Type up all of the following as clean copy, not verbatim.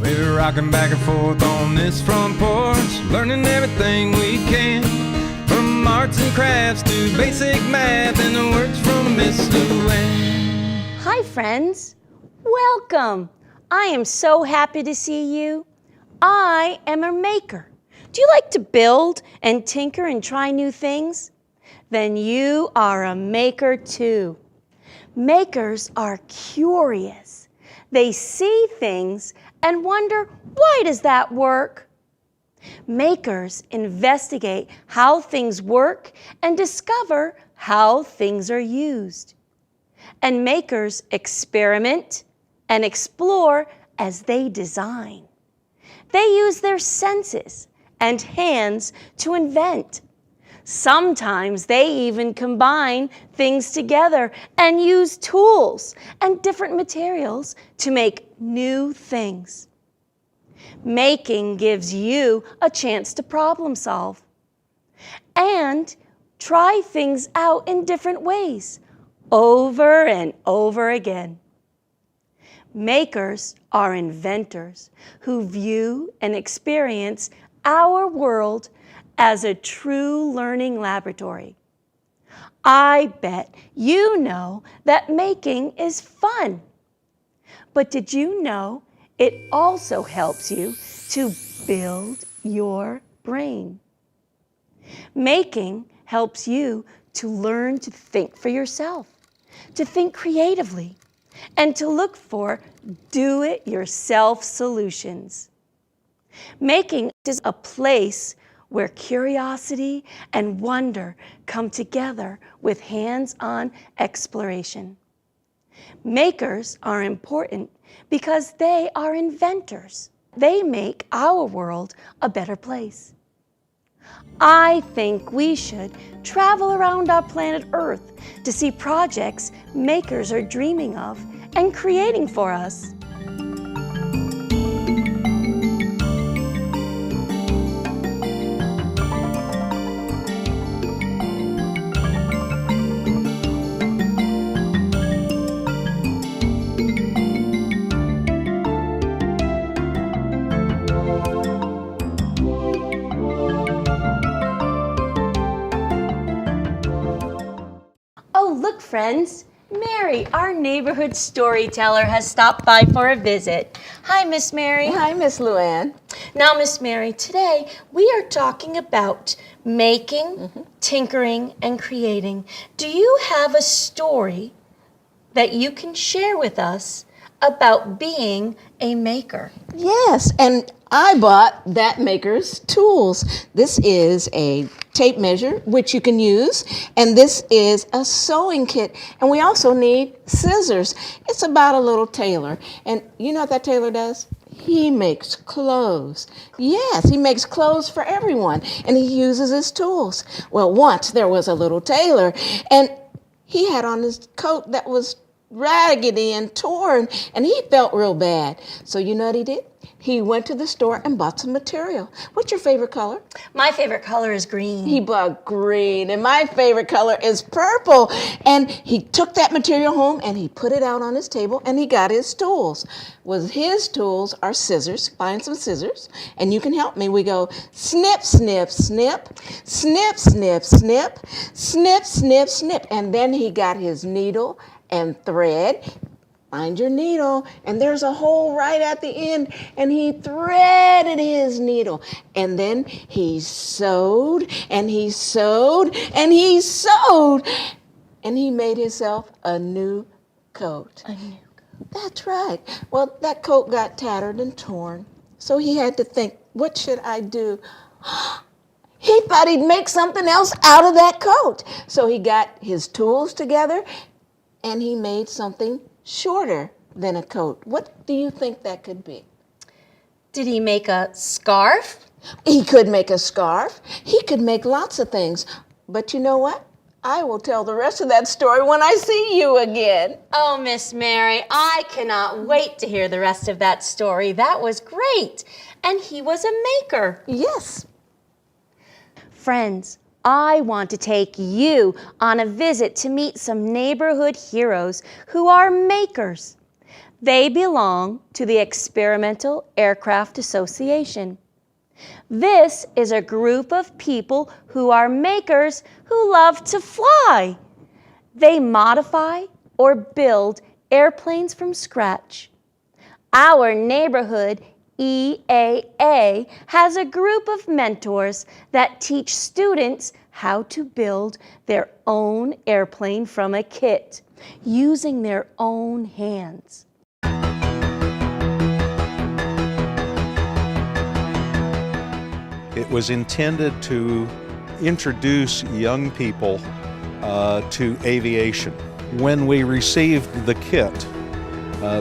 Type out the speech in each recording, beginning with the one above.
We're rocking back and forth on this front porch, learning everything we can, from arts and crafts to basic math and the words from Miss Luanne. Hi friends, welcome. I am so happy to see you. I am a maker. Do you like to build and tinker and try new things? Then you are a maker too. Makers are curious. They see things and wonder, why does that work? Makers investigate how things work and discover how things are used. And makers experiment and explore as they design. They use their senses and hands to invent. Sometimes they even combine things together and use tools and different materials to make new things. Making gives you a chance to problem solve and try things out in different ways over and over again. Makers are inventors who view and experience our world as a true learning laboratory. I bet you know that making is fun. But did you know it also helps you to build your brain? Making helps you to learn to think for yourself, to think creatively, and to look for do-it-yourself solutions. Making is a place where curiosity and wonder come together with hands-on exploration. Makers are important because they are inventors. They make our world a better place. I think we should travel around our planet Earth to see projects makers are dreaming of and creating for us. Oh, look, friends. Mary, our neighborhood storyteller, has stopped by for a visit. Hi, Miss Mary. Hi, Miss Luanne. Now, Miss Mary, today we are talking about making, tinkering, and creating. Do you have a story that you can share with us about being a maker? Yes, and I bought that maker's tools. This is a tape measure, which you can use, and this is a sewing kit, and we also need scissors. It's about a little tailor, and you know what that tailor does? He makes clothes. Yes, he makes clothes for everyone, and he uses his tools. Well, once there was a little tailor, and he had on his coat that was raggedy and torn, and he felt real bad. So you know what he did? He went to the store and bought some material. What's your favorite color? My favorite color is green. He bought green, and my favorite color is purple. And he took that material home, and he put it out on his table, and he got his tools. Well, his tools are scissors. Find some scissors, and you can help me. We go snip, snip, snip, snip, snip, snip, snip, snip, snip. And then he got his needle and thread. Find your needle, and there's a hole right at the end, and he threaded his needle, and then he sewed, and he sewed, and he sewed, and he made himself a new coat. A new coat. That's right. Well, that coat got tattered and torn, so he had to think, what should I do? He thought he'd make something else out of that coat. So he got his tools together, and he made something shorter than a coat. What do you think that could be? Did he make a scarf? He could make a scarf. He could make lots of things. But you know what? I will tell the rest of that story when I see you again. Oh, Miss Mary, I cannot wait to hear the rest of that story. That was great. And he was a maker. Yes. Friends, I want to take you on a visit to meet some neighborhood heroes who are makers. They belong to the Experimental Aircraft Association. This is a group of people who are makers who love to fly. They modify or build airplanes from scratch. Our neighborhood EAA has a group of mentors that teach students how to build their own airplane from a kit using their own hands. It was intended to introduce young people to aviation. When we received the kit,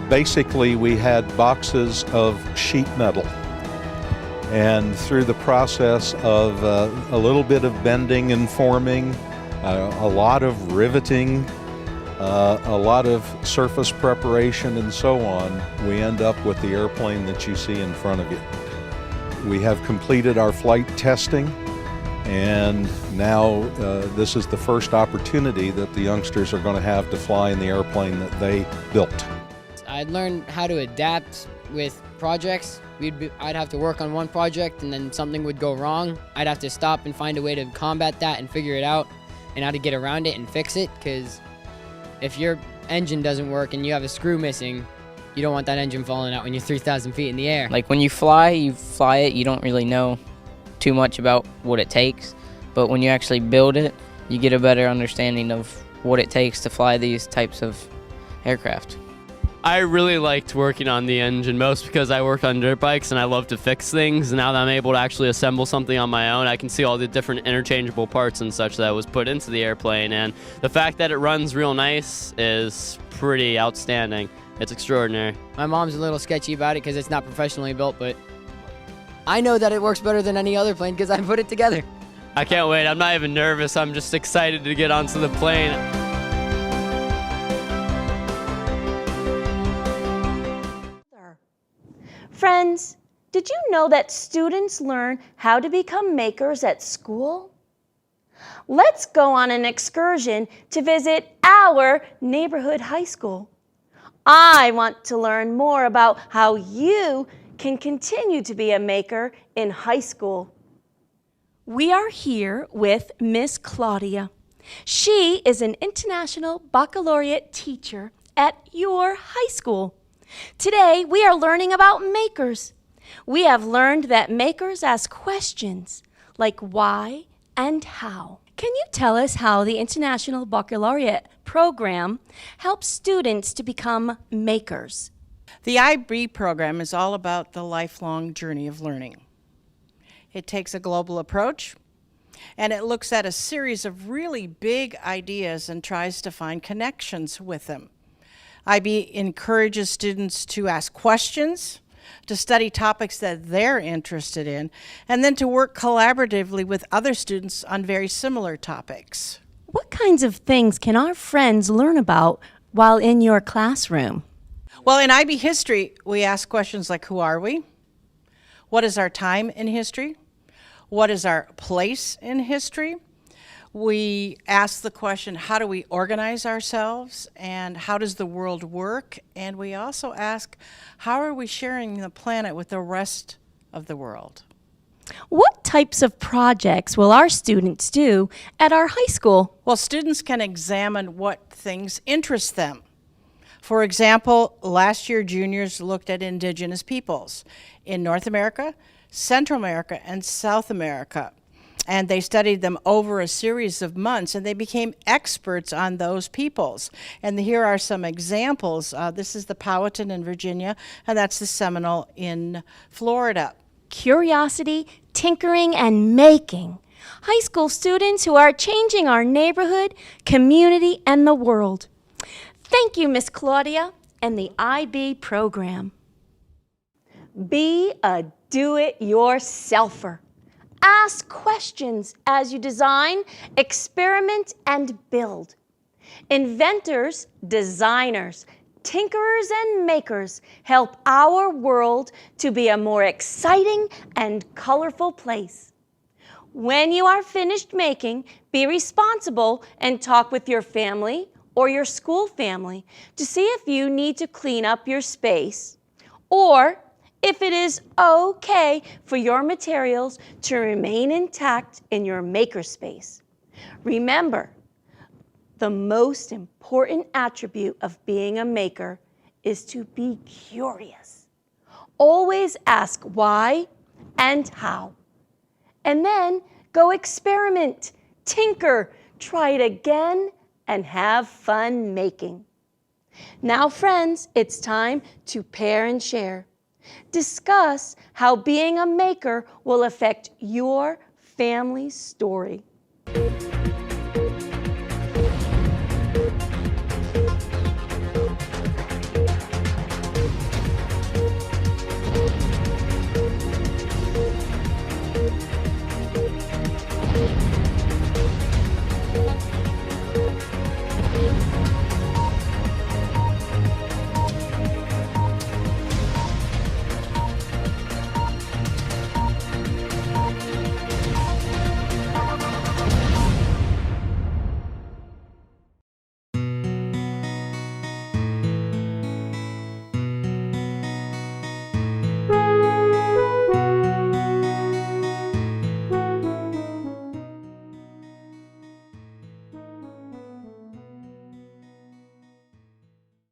basically we had boxes of sheet metal, and through the process of a little bit of bending and forming, a lot of riveting, a lot of surface preparation and so on, we end up with the airplane that you see in front of you. We have completed our flight testing, and now this is the first opportunity that the youngsters are going to have to fly in the airplane that they built. I'd learned how to adapt with projects. I'd have to work on one project and then something would go wrong. I'd have to stop and find a way to combat that and figure it out and how to get around it and fix it, because if your engine doesn't work and you have a screw missing, you don't want that engine falling out when you're 3,000 feet in the air. Like when you fly it, you don't really know too much about what it takes. But when you actually build it, you get a better understanding of what it takes to fly these types of aircraft. I really liked working on the engine, most because I work on dirt bikes and I love to fix things. Now that I'm able to actually assemble something on my own, I can see all the different interchangeable parts and such that was put into the airplane. And the fact that it runs real nice is pretty outstanding. It's extraordinary. My mom's a little sketchy about it because it's not professionally built, but I know that it works better than any other plane because I put it together. I can't wait. I'm not even nervous. I'm just excited to get onto the plane. Friends, did you know that students learn how to become makers at school? Let's go on an excursion to visit our neighborhood high school. I want to learn more about how you can continue to be a maker in high school. We are here with Miss Claudia. She is an international baccalaureate teacher at your high school. Today, we are learning about makers. We have learned that makers ask questions like why and how. Can you tell us how the International Baccalaureate program helps students to become makers? The IB program is all about the lifelong journey of learning. It takes a global approach, and it looks at a series of really big ideas and tries to find connections with them. IB encourages students to ask questions, to study topics that they're interested in, and then to work collaboratively with other students on very similar topics. What kinds of things can our friends learn about while in your classroom? Well, in IB history, we ask questions like, who are we? What is our time in history? What is our place in history? We ask the question, how do we organize ourselves, and how does the world work? And we also ask, how are we sharing the planet with the rest of the world? What types of projects will our students do at our high school? Well, students can examine what things interest them. For example, last year juniors looked at indigenous peoples in North America, Central America, and South America. And they studied them over a series of months, and they became experts on those peoples. And here are some examples. This is the Powhatan in Virginia, and that's the Seminole in Florida. Curiosity, tinkering, and making. High school students who are changing our neighborhood, community, and the world. Thank you, Miss Claudia, and the IB program. Be a do-it-yourselfer. Ask questions as you design, experiment, and build. Inventors, designers, tinkerers, and makers help our world to be a more exciting and colorful place. When you are finished making, be responsible and talk with your family or your school family to see if you need to clean up your space, or if it is okay for your materials to remain intact in your makerspace. Remember, the most important attribute of being a maker is to be curious. Always ask why and how. And then go experiment, tinker, try it again, and have fun making. Now, friends, it's time to pair and share. Discuss how being a maker will affect your family's story.